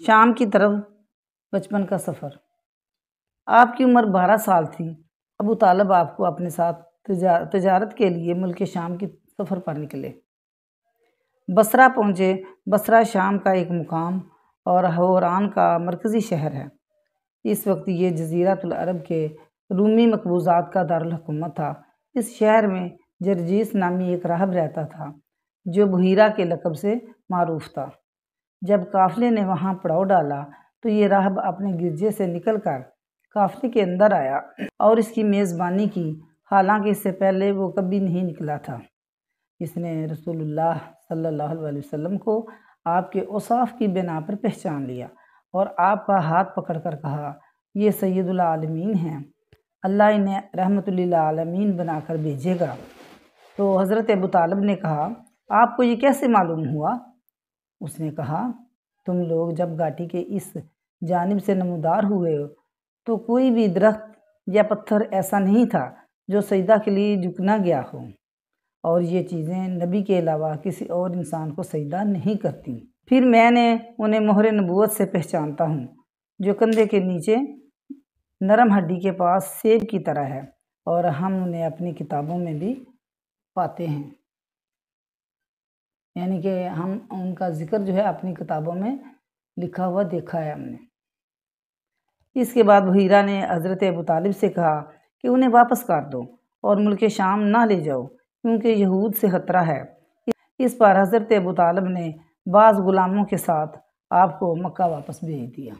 شام کی طرف بچپن کا سفر۔ آپ کی عمر 12 سال تھی۔ ابو طالب آپ کو اپنے ساتھ تجارت کے لیے ملک شام کی سفر پر نکلے۔ بصرہ پہنچے۔ بصرہ شام کا ایک مقام اور حوران کا مرکزی شہر ہے۔ اس وقت یہ جزیرۃ العرب کے رومی مقبوضات کا دارالحکومت تھا۔ اس شہر میں جرجیس نامی ایک راہب رہتا تھا جو بحیرہ کے لقب سے معروف تھا۔ جب قافلے نے وہاں پڑاؤ ڈالا تو یہ راہب اپنے گرجے سے نکل کر قافلے کے اندر آیا اور اس کی میزبانی کی، حالانکہ اس سے پہلے وہ کبھی نہیں نکلا تھا۔ اس نے رسول اللہ صلی اللہ علیہ وسلم کو آپ کے اوصاف کی بنا پر پہچان لیا اور آپ کا ہاتھ پکڑ کر کہا، یہ سید العالمین ہیں، اللہ انہیں رحمت للعالمین بنا کر بھیجے گا۔ تو حضرت ابو طالب نے کہا، آپ کو یہ کیسے معلوم ہوا؟ اس نے کہا، تم لوگ جب گھاٹی کے اس جانب سے نمودار ہوئے تو کوئی بھی درخت یا پتھر ایسا نہیں تھا جو سجدہ کے لیے جھکنا گیا ہو، اور یہ چیزیں نبی کے علاوہ کسی اور انسان کو سجدہ نہیں کرتی۔ پھر میں نے انہیں مہر نبوت سے پہچانتا ہوں جو کندھے کے نیچے نرم ہڈی کے پاس سیب کی طرح ہے، اور ہم انہیں اپنی کتابوں میں بھی پاتے ہیں، یعنی کہ ہم ان کا ذکر جو ہے اپنی کتابوں میں لکھا ہوا دیکھا ہے ہم نے۔ اس کے بعد بحیرہ نے حضرت ابو طالب سے کہا کہ انہیں واپس کر دو اور ملک شام نہ لے جاؤ کیونکہ یہود سے خطرہ ہے۔ اس پر حضرت ابو طالب نے بعض غلاموں کے ساتھ آپ کو مکہ واپس بھیج دیا۔